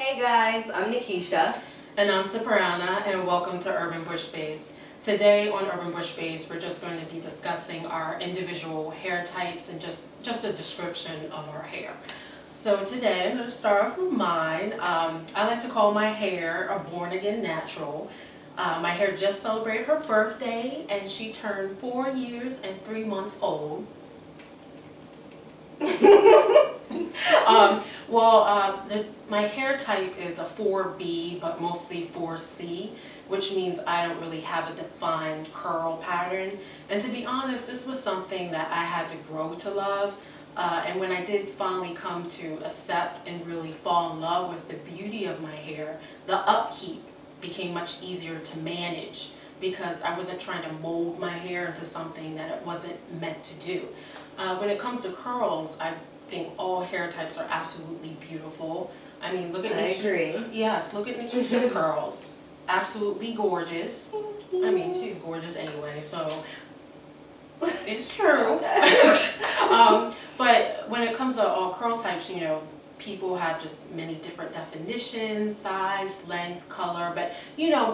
Hey guys, I'm Nikisha. And I'm Cipriana, and welcome to Urban Bush Babes. Today on Urban Bush Babes, we're just going to be discussing our individual hair types and just a description of our hair. So today I'm going to start off with mine. I like to call my hair a born again natural. My hair just celebrated her birthday, and she turned 4 years and 3 months old. My hair type is a 4B, but mostly 4C, which means I don't really have a defined curl pattern. And to be honest, this was something that I had to grow to love. And when I did finally come to accept and really fall in love with the beauty of my hair, the upkeep became much easier to manage because I wasn't trying to mold my hair into something that it wasn't meant to do. When it comes to curls, I think all hair types are absolutely beautiful. I mean, look at I agree. Yes, look at Nikisha's curls. Absolutely gorgeous. I mean, she's gorgeous anyway, so it's true. But when it comes to all curl types, people have just many different definitions, size, length, color, but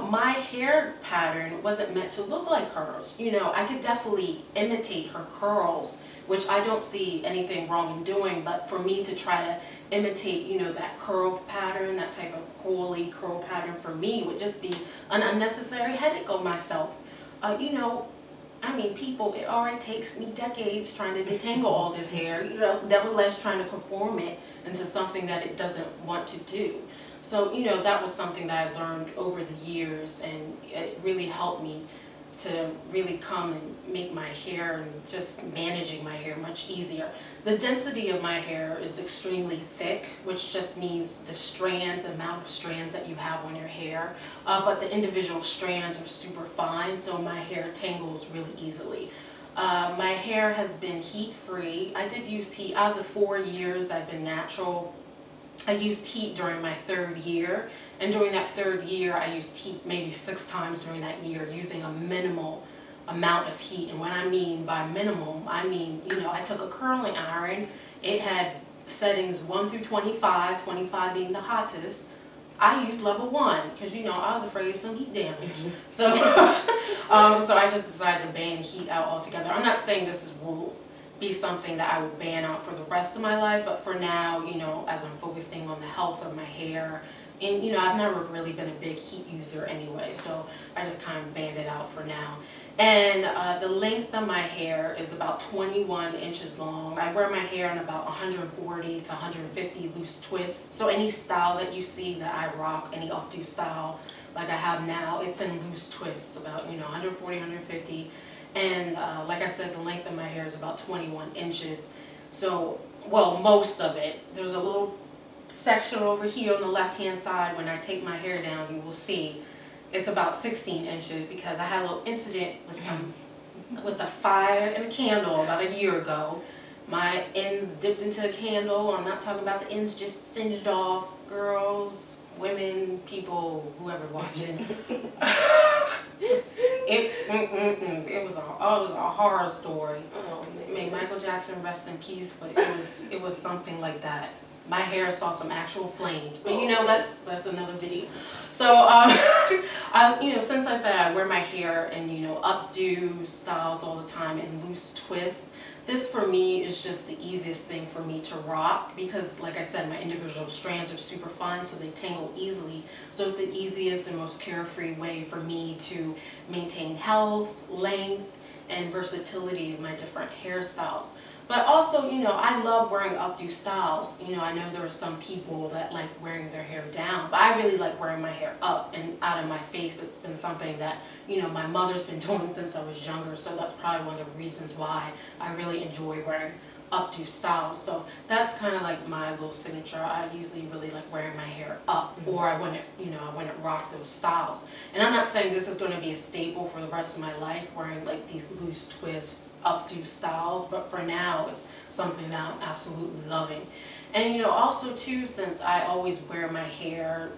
my hair pattern wasn't meant to look like hers. I could definitely imitate her curls, which I don't see anything wrong in doing, but for me to try to imitate, that curl pattern, that type of coily curl pattern for me would just be an unnecessary headache on myself. I mean, people, it already takes me decades trying to detangle all this hair, nevertheless trying to conform it into something that it doesn't want to do. So, that was something that I learned over the years, and it really helped me to really come and make my hair and just managing my hair much easier. The density of my hair is extremely thick, which just means the strands, amount of strands that you have on your hair, but the individual strands are super fine, so my hair tangles really easily. My hair has been heat-free. I did use heat. Out of the 4 years I've been natural, I used heat during my 3rd year, and during that 3rd year I used heat maybe 6 times during that year, using a minimal amount of heat. And what I mean by minimal, I mean, I took a curling iron. It had settings 1 through 25, 25 being the hottest. I used level 1 because, I was afraid of some heat damage. So, so I just decided to ban heat out altogether. I'm not saying this will be something that I would ban out for the rest of my life, but for now, as I'm focusing on the health of my hair, and I've never really been a big heat user anyway, so I just kind of banned it out for now. And the length of my hair is about 21 inches long. I wear my hair in about 140 to 150 loose twists. So any style that you see that I rock, any updo style like I have now, it's in loose twists, about 140, 150. And like I said, the length of my hair is about 21 inches. So, well, most of it. There's a little section over here on the left-hand side. When I take my hair down, you will see it's about 16 inches because I had a little incident with a fire and a candle about a year ago. My ends dipped into the candle. I'm not talking about the ends just singed off. Girls, women, people, whoever watching. It was a horror story. May Michael Jackson rest in peace, but it was something like that. My hair saw some actual flames, but that's another video. So since I said I wear my hair in updo styles all the time and loose twists, this for me is just the easiest thing for me to rock because, like I said, my individual strands are super fine, so they tangle easily. So it's the easiest and most carefree way for me to maintain health, length, and versatility of my different hairstyles. But also, I love wearing updo styles. I know there are some people that like wearing their hair down, but I really like wearing my hair up and out of my face. It's been something that, my mother's been doing since I was younger, so that's probably one of the reasons why I really enjoy wearing updo styles. So that's kind of like my little signature. I usually really like wearing my hair up, or I wouldn't rock those styles. And I'm not saying this is going to be a staple for the rest of my life, wearing like these loose twist updo styles, but for now it's something that I'm absolutely loving. And also too, since I always wear my hair,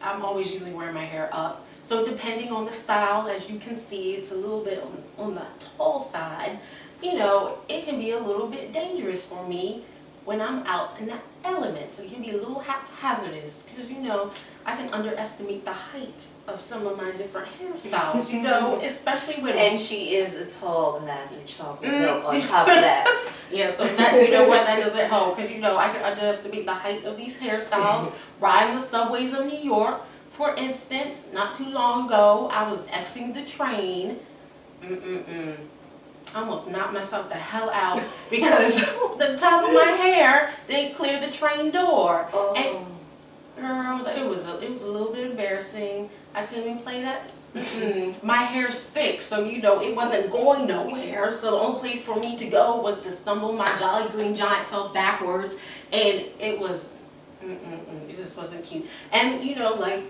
I'm always usually wearing my hair up. So depending on the style, as you can see, it's a little bit on the tall side. It can be a little bit dangerous for me when I'm out in that elements. It can be a little hazardous because, you know, I can underestimate the height of some of my different hairstyles, you know, especially when... And she is a tall glass of chocolate milk on top of that. Yeah, so that, you know what, that doesn't help because, you know, I can underestimate the height of these hairstyles. Riding the subways of New York, for instance, not too long ago, I was Xing the train. I almost knocked myself the hell out because the top of my hair didn't clear the train door. Oh. And girl, it was a little bit embarrassing. I couldn't even play that. My hair's thick, so you know it wasn't going nowhere. So the only place for me to go was to stumble my Jolly Green Giant self backwards, and it was, it just wasn't cute. And you know, like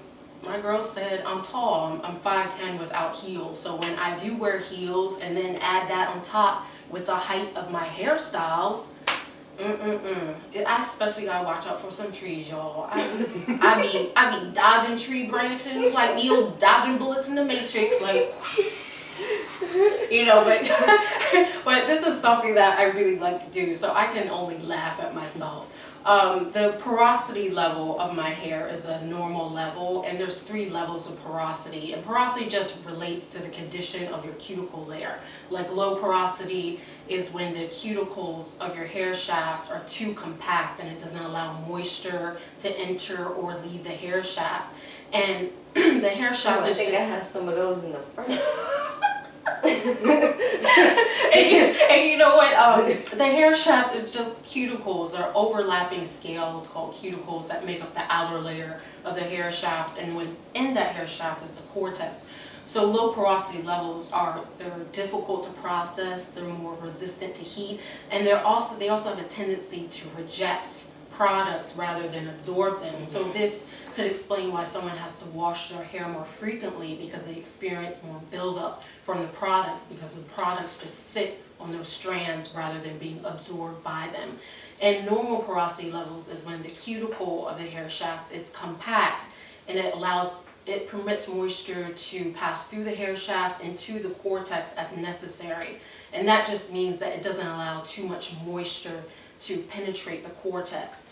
my girl said, I'm tall. I'm 5'10" without heels. So when I do wear heels and then add that on top with the height of my hairstyles, I especially gotta watch out for some trees, y'all. I be dodging tree branches like Neo dodging bullets in the Matrix, like, you know. But but this is something that I really like to do, so I can only laugh at myself. The porosity level of my hair is a normal level, and there's 3 levels of porosity. And porosity just relates to the condition of your cuticle layer. Like low porosity is when the cuticles of your hair shaft are too compact and it doesn't allow moisture to enter or leave the hair shaft. And the hair shaft is I think just... I have some of those in the front. and you know what, the hair shaft is just cuticles or overlapping scales called cuticles that make up the outer layer of the hair shaft, and within that hair shaft is the cortex. So low porosity levels they're difficult to process, they're more resistant to heat, and they also have a tendency to reject products rather than absorb them. So this could explain why someone has to wash their hair more frequently, because they experience more buildup from the products, because the products just sit on those strands rather than being absorbed by them. And normal porosity levels is when the cuticle of the hair shaft is compact, and it permits moisture to pass through the hair shaft into the cortex as necessary. And that just means that it doesn't allow too much moisture to penetrate the cortex.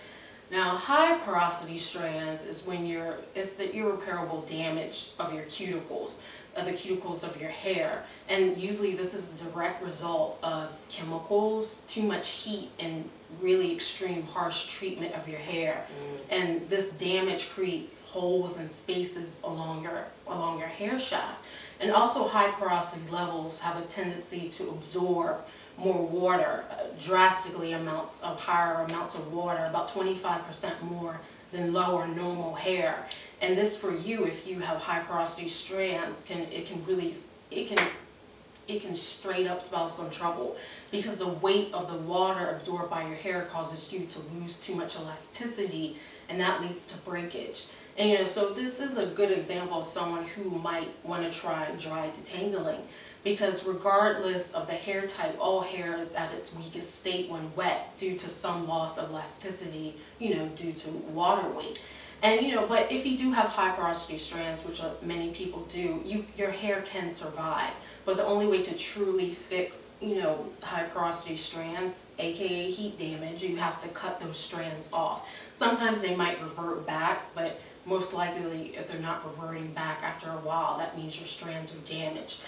Now, high porosity strands is when it's the irreparable damage of your cuticles, of the cuticles of your hair. And usually this is the direct result of chemicals, too much heat, and really extreme harsh treatment of your hair. And this damage creates holes and spaces along your hair shaft. And also high porosity levels have a tendency to absorb more water, drastically higher amounts of water, about 25% more than lower normal hair. And this, for you, if you have high porosity strands, it can straight up spell some trouble, because the weight of the water absorbed by your hair causes you to lose too much elasticity, and that leads to breakage. And you know, so this is a good example of someone who might want to try dry detangling, because regardless of the hair type, all hair is at its weakest state when wet due to some loss of elasticity, you know, due to water weight. And you know, but if you do have high porosity strands, which many people do, your hair can survive. But the only way to truly fix, you know, high porosity strands, aka heat damage, you have to cut those strands off. Sometimes they might revert back, but most likely if they're not reverting back after a while, that means your strands are damaged.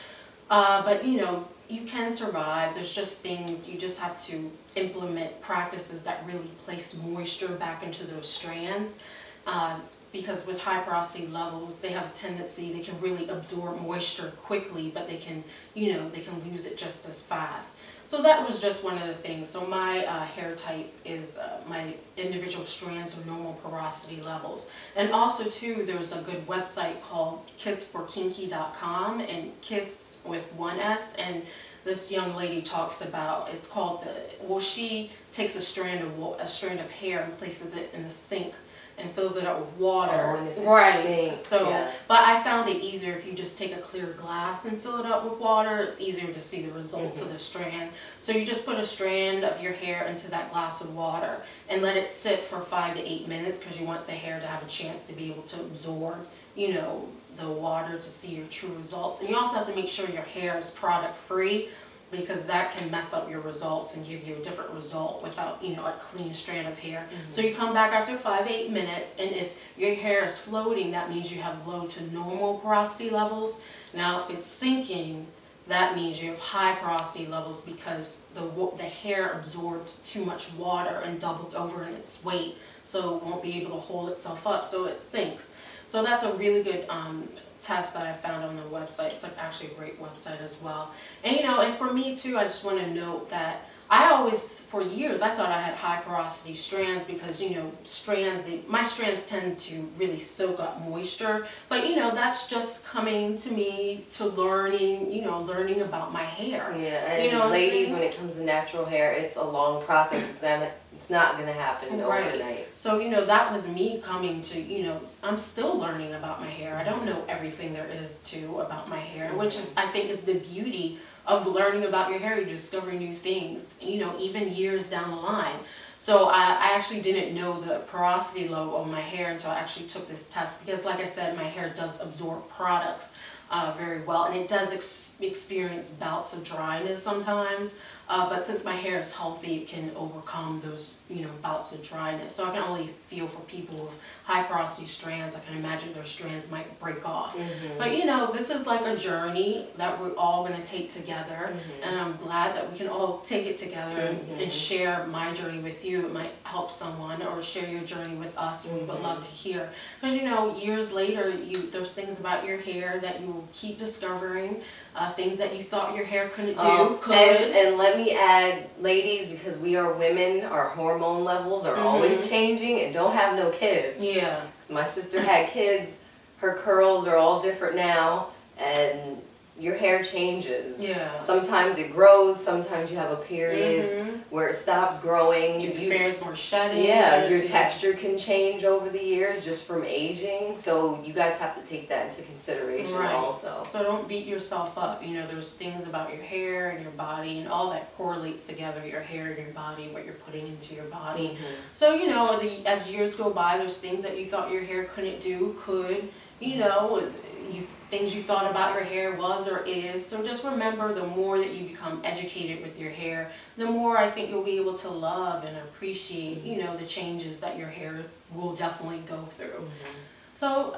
But you know, you can survive. There's just things, you just have to implement practices that really place moisture back into those strands. Because with high porosity levels, they have a tendency, they can really absorb moisture quickly, but they can, you know, they can lose it just as fast. So that was just one of the things. So my hair type is, my individual strands are normal porosity levels. And also too, there's a good website called kissforkinky.com, and kiss with one S, and this young lady talks about, it's called she takes a strand of hair and places it in the sink and fills it up with water. Right. So, yes. But I found it easier if you just take a clear glass and fill it up with water. It's easier to see the results of the strand. So you just put a strand of your hair into that glass of water and let it sit for 5 to 8 minutes, because you want the hair to have a chance to be able to absorb, you know, the water to see your true results. And you also have to make sure your hair is product free, because that can mess up your results and give you a different result without, a clean strand of hair. So you come back after 5 to 8 minutes, and if your hair is floating, that means you have low to normal porosity levels. Now if it's sinking, that means you have high porosity levels because the hair absorbed too much water and doubled over in its weight, so it won't be able to hold itself up, so it sinks. So that's a really good test that I found on their website. It's like actually a great website as well. And and for me too, I just want to note that I always, for years, I thought I had high porosity strands because, my strands tend to really soak up moisture. But, that's just coming to me to learning about my hair. Yeah, and ladies, when it comes to natural hair, it's a long process. It's not going to happen overnight. So, that was me coming to, I'm still learning about my hair. I don't know everything there is about my hair, which is, I think, is the beauty of learning about your hair. You discover new things, even years down the line. So I actually didn't know the porosity level of my hair until I actually took this test, because like I said, my hair does absorb products very well, and it does experience bouts of dryness sometimes, but since my hair is healthy, it can overcome those bouts of dryness. So I can only feel for people with high porosity strands. I can imagine their strands might break off. But this is like a journey that we're all going to take together, and I'm glad that we can all take it together and share my journey with you. It might help someone, or share your journey with us. We would love to hear, because years later, there's things about your hair that you will keep discovering, things that you thought your hair couldn't do, could. And let me add, ladies, because we are women, our hormone levels are always changing, and don't have no kids. Yeah. So my sister had kids, her curls are all different now, and your hair changes. Yeah. Sometimes it grows, sometimes you have a period where it stops growing. You experience more shedding. Yeah, your texture can change over the years just from aging, so you guys have to take that into consideration also. So don't beat yourself up. There's things about your hair and your body, and all that correlates together, your hair and your body, what you're putting into your body. So, as years go by, there's things that you thought your hair couldn't do, could, things you thought about your hair was or is. So just remember, the more that you become educated with your hair, the more I think you'll be able to love and appreciate, the changes that your hair will definitely go through. So,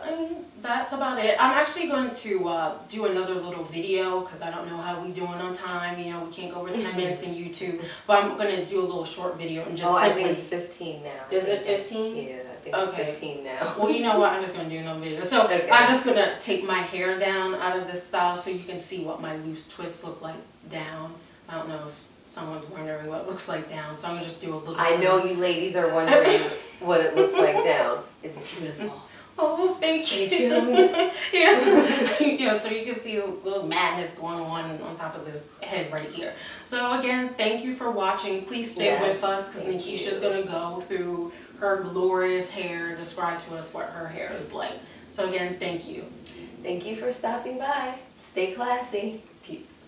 that's about it. I'm actually going to do another little video, because I don't know how we're doing on time. We can't go over 10 minutes in YouTube. But I'm going to do a little short video and just I think it's 15 now. Is it 15? Yeah, I think it's 15 now. Well, you know what? I'm just going to do no video. So, I'm just going to take my hair down out of this style so you can see what my loose twists look like down. I don't know if someone's wondering what it looks like down, so I'm going to just do a little I know you ladies are wondering what it looks like down. It's beautiful. Oh, thank you. Stay tuned. So you can see a little madness going on top of this head right here. So again, thank you for watching. Please stay with us, because Nikisha's going to go through her glorious hair, describe to us what her hair is like. So again, thank you. Thank you for stopping by. Stay classy. Peace.